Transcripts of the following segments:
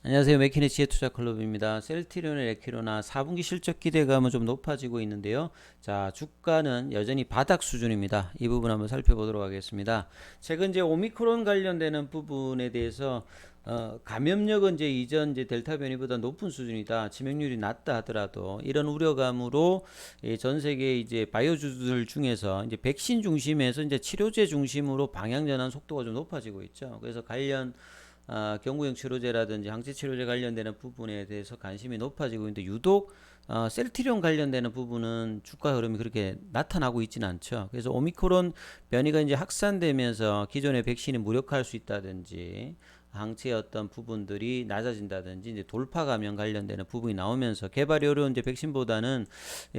안녕하세요. 맥키네 지혜투자클럽입니다. 셀트리온의 레키로나 4분기 실적 기대감은 좀 높아지고 있는데요. 자, 주가는 여전히 바닥 수준입니다. 이 부분 한번 살펴보도록 하겠습니다. 최근 이제 오미크론 관련되는 부분에 대해서 감염력은 이제 이전 이제 델타 변이보다 높은 수준이다. 치명률이 낮다 하더라도 이런 우려감으로 전 세계 이제 바이오주들 중에서 이제 백신 중심에서 이제 치료제 중심으로 방향 전환 속도가 좀 높아지고 있죠. 그래서 관련 경구용 치료제라든지 항체 치료제 관련되는 부분에 대해서 관심이 높아지고 있는데 유독 셀트리온 관련되는 부분은 주가 흐름이 그렇게 나타나고 있지는 않죠. 그래서 오미크론 변이가 이제 확산되면서 기존의 백신이 무력화할 수 있다든지 항체의 어떤 부분들이 낮아진다든지 이제 돌파 감염 관련되는 부분이 나오면서 개발이 어려운 이제 백신보다는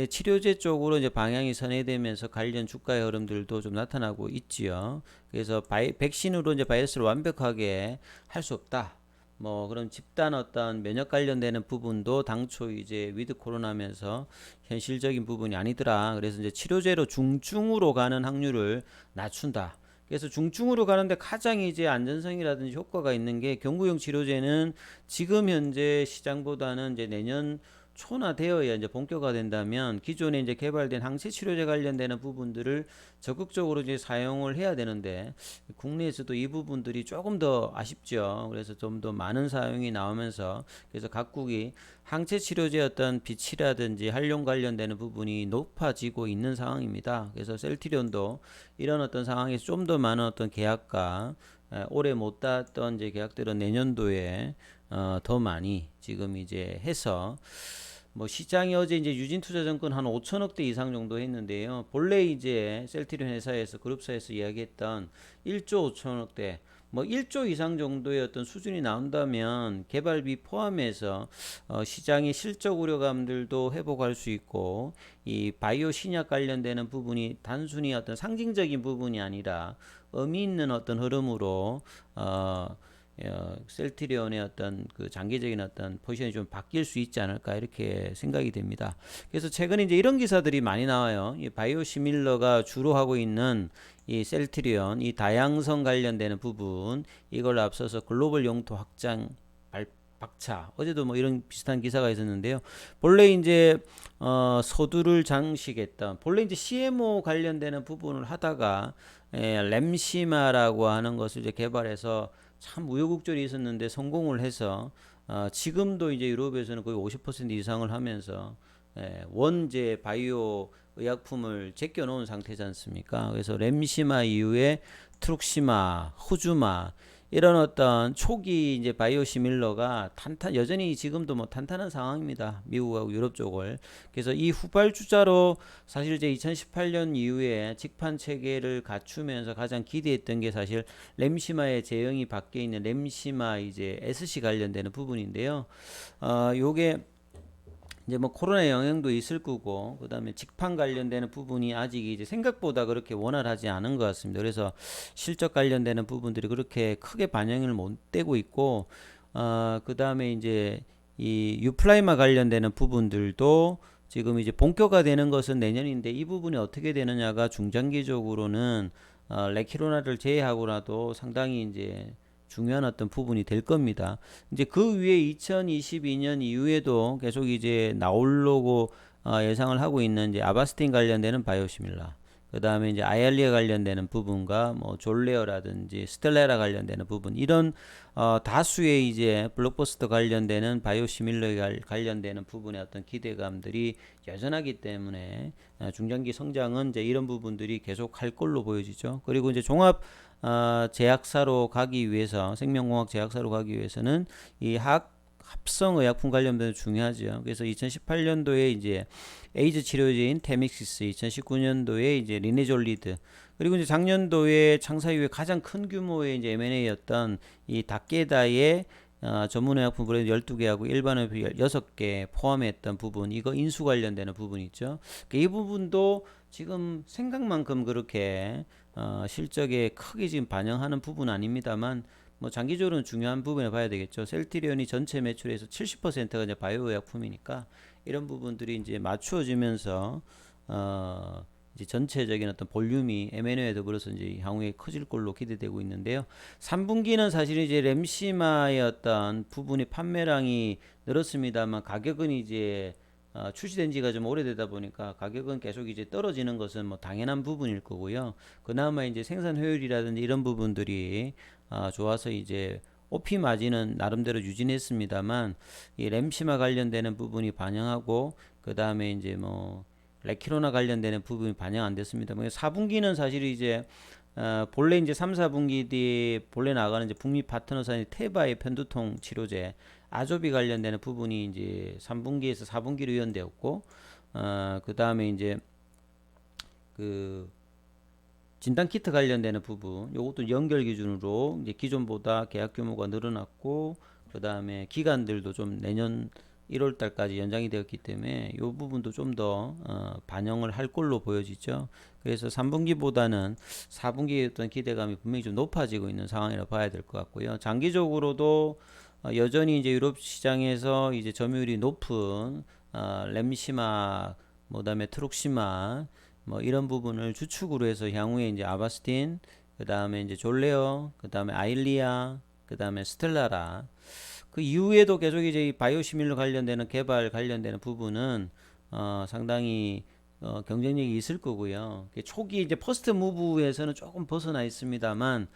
치료제 쪽으로 이제 방향이 선회되면서 관련 주가의 흐름들도 좀 나타나고 있지요. 그래서 백신으로 이제 바이러스를 완벽하게 할 수 없다. 뭐 그런 집단 어떤 면역 관련되는 부분도 당초 이제 위드 코로나면서 현실적인 부분이 아니더라. 그래서 이제 치료제로 중증으로 가는 확률을 낮춘다. 그래서 중증으로 가는데 가장 이제 안전성이라든지 효과가 있는 게 경구용 치료제는 지금 현재 시장보다는 이제 내년 초나 되어야 이제 본격화 된다면 기존에 이제 개발된 항체 치료제 관련되는 부분들을 적극적으로 이제 사용을 해야 되는데 국내에서도 이 부분들이 조금 더 아쉽죠. 그래서 좀 더 많은 사용이 나오면서 그래서 각국이 항체 치료제 어떤 비치라든지 활용 관련되는 부분이 높아지고 있는 상황입니다. 그래서 셀트리온도 이런 어떤 상황에서 좀 더 많은 어떤 계약과 올해 못 땄던 이제 계약들은 내년도에 더 많이 지금 이제 해서 뭐 시장이 어제 이제 유진투자증권 한 5천억 대 이상 정도 했는데요. 본래 이제 셀트리온 회사에서 그룹사에서 이야기했던 1조 5천억 대 뭐 1조 이상 정도의 어떤 수준이 나온다면 개발비 포함해서 시장의 실적 우려감들도 회복할 수 있고 이 바이오 신약 관련되는 부분이 단순히 어떤 상징적인 부분이 아니라 의미 있는 어떤 흐름으로 셀트리온의 어떤 그 장기적인 어떤 포지션이 좀 바뀔 수 있지 않을까 이렇게 생각이 됩니다. 그래서 최근에 이제 이런 기사들이 많이 나와요. 이 바이오시밀러가 주로 하고 있는 이 셀트리온 이 다양성 관련되는 부분 이걸 앞서서 글로벌 영토 확장 박차 어제도 뭐 이런 비슷한 기사가 있었는데요. 본래 이제 서두를 장식했던 본래 이제 CMO 관련되는 부분을 하다가 램시마라고 하는 것을 이제 개발해서 참 우여곡절이 있었는데 성공을 해서 지금도 이제 유럽에서는 거의 50% 이상을 하면서 원제 바이오 의약품을 제껴 놓은 상태지 않습니까? 그래서 램시마 이후에 트룩시마, 후주마 이런 어떤 초기 이제 바이오시밀러가 여전히 지금도 뭐 탄탄한 상황입니다. 미국하고 유럽 쪽을. 그래서 이 후발주자로 사실 이제 2018년 이후에 직판 체계를 갖추면서 가장 기대했던 게 사실 램시마의 제형이 바뀌어 있는 램시마 이제 SC 관련되는 부분인데요. 요게 이제 뭐 코로나 영향도 있을 거고 그다음에 직판 관련되는 부분이 아직 이제 생각보다 그렇게 원활하지 않은 것 같습니다. 그래서 실적 관련되는 부분들이 그렇게 크게 반영을 못 되고 있고 그다음에 이제 이 유플라이마 관련되는 부분들도 지금 이제 본격화되는 것은 내년인데 이 부분이 어떻게 되느냐가 중장기적으로는 레키로나를 제외하고라도 상당히 이제 중요한 어떤 부분이 될 겁니다. 이제 그 위에 2022년 이후에도 계속 이제 나오려고 예상을 하고 있는 이제 아바스틴 관련되는 바이오시밀라. 그 다음에 이제 아이알리아 관련되는 부분과 뭐 졸레어라든지 스텔라라 관련되는 부분 이런 다수의 이제 블록버스터 관련되는 바이오시밀러 관련되는 부분의 어떤 기대감들이 여전하기 때문에 중장기 성장은 이제 이런 부분들이 계속 할 걸로 보여지죠. 그리고 이제 종합 제약사로 가기 위해서 생명공학 제약사로 가기 위해서는 이 합성 의약품 관련된 중요하죠. 그래서 2018년도에 이제 에이즈 치료제인 테믹시스, 2019년도에 이제 리네졸리드, 그리고 이제 작년도에 창사 이후에 가장 큰 규모의 이제 M&A였던 이 다케다의 전문 의약품 브랜드 12개하고 일반 의약품 6개 포함했던 부분, 이거 인수 관련되는 부분이 있죠. 이 부분도 지금 생각만큼 그렇게 실적에 크게 지금 반영하는 부분은 아닙니다만 뭐 장기적으로는 중요한 부분을 봐야 되겠죠. 셀트리온이 전체 매출에서 70%가 이제 바이오 의약품이니까 이런 부분들이 이제 맞추어지면서 이제 전체적인 어떤 볼륨이 M&A에 더불어서 이제 향후에 커질 걸로 기대되고 있는데요. 3분기는 사실 이제 램시마의 어떤 부분이 판매량이 늘었습니다만 가격은 이제 출시된 지가 좀 오래되다 보니까 가격은 계속 이제 떨어지는 것은 뭐 당연한 부분일 거고요. 그나마 이제 생산 효율이라든지 이런 부분들이 좋아서 이제 OP 마진은 나름대로 유지했습니다만 이 램시마 관련되는 부분이 반영하고 그 다음에 이제 뭐 레키로나 관련되는 부분이 반영 안 됐습니다. 4분기는 사실 이제 본래 이제 3, 4분기 뒤에 본래 나가는 이제 북미 파트너사인 테바의 편두통 치료제 아조비 관련되는 부분이 이제 3분기에서 4분기로 이연되었고 그 다음에 이제 그 진단 키트 관련되는 부분 요것도 연결 기준으로 이제 기존보다 계약 규모가 늘어났고 그 다음에 기간들도 좀 내년 1월 달까지 연장이 되었기 때문에 이 부분도 좀 더 반영을 할 걸로 보여지죠. 그래서 3분기보다는 4분기의 어떤 기대감이 분명히 좀 높아지고 있는 상황이라 봐야 될 것 같고요. 장기적으로도 여전히 이제 유럽 시장에서 이제 점유율이 높은 램시마, 그다음에 트룩시마 뭐 이런 부분을 주축으로 해서 향후에 이제 아바스틴, 그 다음에 이제 졸레어, 그 다음에 아일리아, 그 다음에 스텔라라. 그 이후에도 계속 이제 이 바이오시밀러 관련되는 개발 관련되는 부분은 상당히 경쟁력이 있을 거고요. 초기 이제 퍼스트 무브에서는 조금 벗어나 있습니다만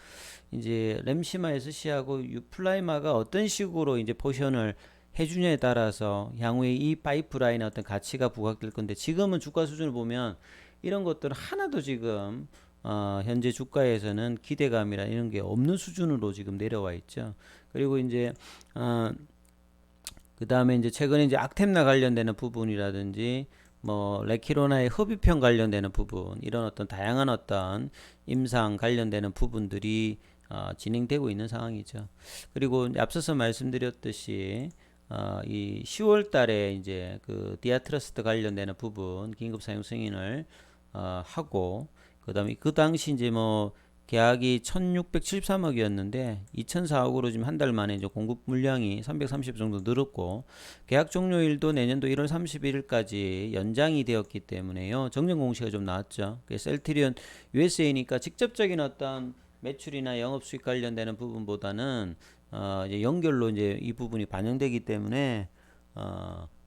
이제 램시마 SC하고 유플라이마가 어떤 식으로 이제 포션을 해주냐에 따라서 향후에 이 파이프라인의 어떤 가치가 부각될 건데 지금은 주가 수준을 보면 이런 것들은 하나도 지금 현재 주가에서는 기대감이나 이런 게 없는 수준으로 지금 내려와 있죠. 그리고 이제 그 다음에 이제 최근에 이제 악템나 관련되는 부분이라든지 뭐 레키로나의 흡입형 관련되는 부분 이런 어떤 다양한 어떤 임상 관련되는 부분들이 진행되고 있는 상황이죠. 그리고 앞서서 말씀드렸듯이 이 10월 달에 이제 그 디아트러스트 관련되는 부분 긴급 사용 승인을 하고 그다음에 그 당시 이제 뭐 계약이 1673억이었는데 2004억으로 지금 한 달 만에 이제 공급 물량이 330 정도 늘었고 계약 종료일도 내년도 1월 31일까지 연장이 되었기 때문에요. 정정 공시가 좀 나왔죠. 셀트리온 USA니까 직접적인 어떤 매출이나 영업 수익 관련되는 부분보다는 이제 연결로 이제 이 부분이 반영되기 때문에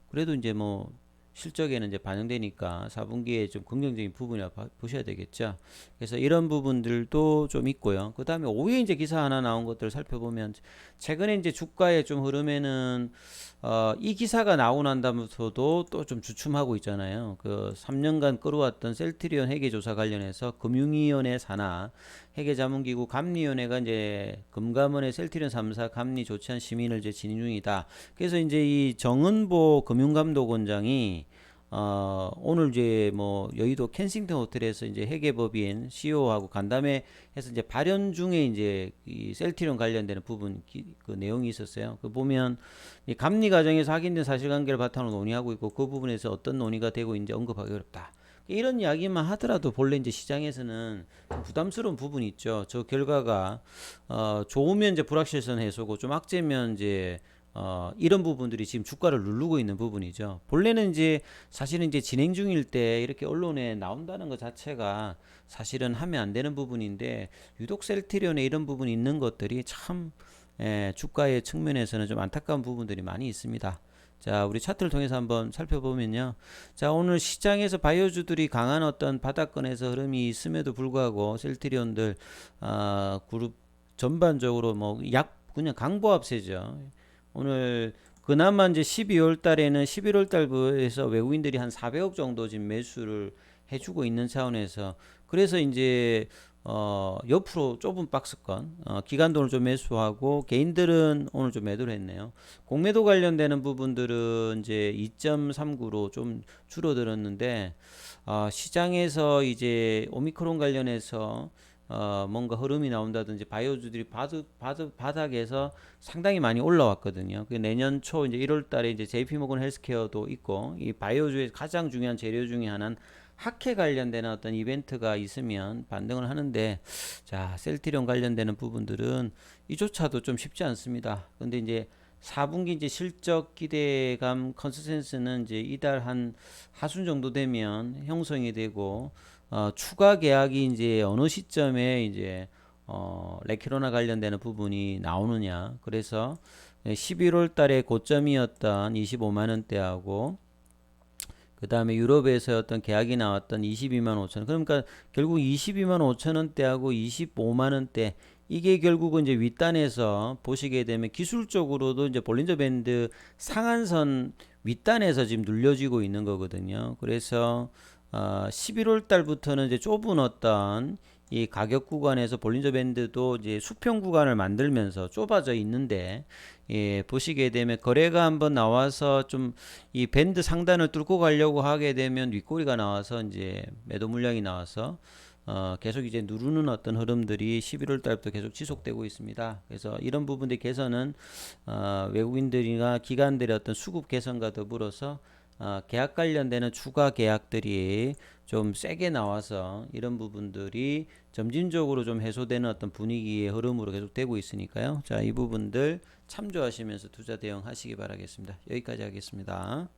그래도 이제 뭐 실적에는 이제 반영되니까 4분기에 좀 긍정적인 부분이라 보셔야 되겠죠. 그래서 이런 부분들도 좀 있고요. 그 다음에 오후에 이제 기사 하나 나온 것들을 살펴보면 최근에 이제 주가의 좀 흐름에는 이 기사가 나오고 난 다음부터도 또 좀 주춤하고 있잖아요. 그 3년간 끌어왔던 셀트리온 회계조사 관련해서 금융위원회 산하 회계자문기구 감리위원회가 이제 금감원의 셀트리온 3사 감리 조치한 심의를 이제 진행 중이다. 그래서 이제 이 정은보 금융감독원장이 오늘 이제 뭐 여의도 켄싱턴 호텔에서 이제 회계법인 CEO하고 간담회 해서 이제 발언 중에 이제 이 셀트리온 관련되는 부분 그 내용이 있었어요. 그 보면 이 감리 과정에서 확인된 사실관계를 바탕으로 논의하고 있고 그 부분에서 어떤 논의가 되고 있는지 언급하기 어렵다. 이런 이야기만 하더라도 본래 이제 시장에서는 부담스러운 부분이 있죠. 저 결과가 좋으면 이제 불확실성 해소고 좀 악재면 이제 이런 부분들이 지금 주가를 누르고 있는 부분이죠. 본래는 이제 사실은 이제 진행 중일 때 이렇게 언론에 나온다는 것 자체가 사실은 하면 안 되는 부분인데 유독 셀트리온에 이런 부분이 있는 것들이 참 주가의 측면에서는 좀 안타까운 부분들이 많이 있습니다. 자, 우리 차트를 통해서 한번 살펴보면요. 자, 오늘 시장에서 바이오주들이 강한 어떤 바닥권에서 흐름이 있음에도 불구하고 셀트리온들 그룹 전반적으로 뭐 그냥 강보합세죠. 오늘 그나마 이제 12월 달에는 11월 달부에서 외국인들이 한 400억 정도 지금 매수를 해주고 있는 차원에서 그래서 이제 옆으로 좁은 박스권 기관돈을 좀 매수하고 개인들은 오늘 좀 매도를 했네요. 공매도 관련되는 부분들은 이제 2.39로 좀 줄어들었는데 시장에서 이제 오미크론 관련해서 뭔가 흐름이 나온다든지 바이오주들이 바닥에서 상당히 많이 올라왔거든요. 그 내년 초 이제 1월 달에 이제 JP모건 헬스케어도 있고 이 바이오주의 가장 중요한 재료 중에 하나는 학회 관련되는 어떤 이벤트가 있으면 반등을 하는데 자, 셀트리온 관련되는 부분들은 이조차도 좀 쉽지 않습니다. 근데 이제 4분기 이제 실적 기대감 컨센서스는 이제 이달 한 하순 정도 되면 형성이 되고 추가 계약이 이제 어느 시점에 이제 레키로나 관련되는 부분이 나오느냐. 그래서 11월 달에 고점이었던 25만 원대하고 그 다음에 유럽에서 어떤 계약이 나왔던 22만 5천 원. 그러니까 결국 22만 5천 원대하고 25만 원대 이게 결국은 이제 윗단에서 보시게 되면 기술적으로도 이제 볼린저 밴드 상한선 윗단에서 지금 눌려지고 있는 거거든요. 그래서 11월 달부터는 이제 좁은 어떤 이 가격 구간에서 볼린저 밴드도 이제 수평 구간을 만들면서 좁아져 있는데 예, 보시게 되면 거래가 한번 나와서 좀 이 밴드 상단을 뚫고 가려고 하게 되면 윗꼬리가 나와서 이제 매도 물량이 나와서 계속 이제 누르는 어떤 흐름들이 11월 달부터 계속 지속되고 있습니다. 그래서 이런 부분들 개선은 외국인들이나 기관들의 어떤 수급 개선과 더불어서 계약 관련되는 추가 계약들이 좀 세게 나와서 이런 부분들이 점진적으로 좀 해소되는 어떤 분위기의 흐름으로 계속 되고 있으니까요. 자, 이 부분들 참조하시면서 투자 대응하시기 바라겠습니다. 여기까지 하겠습니다.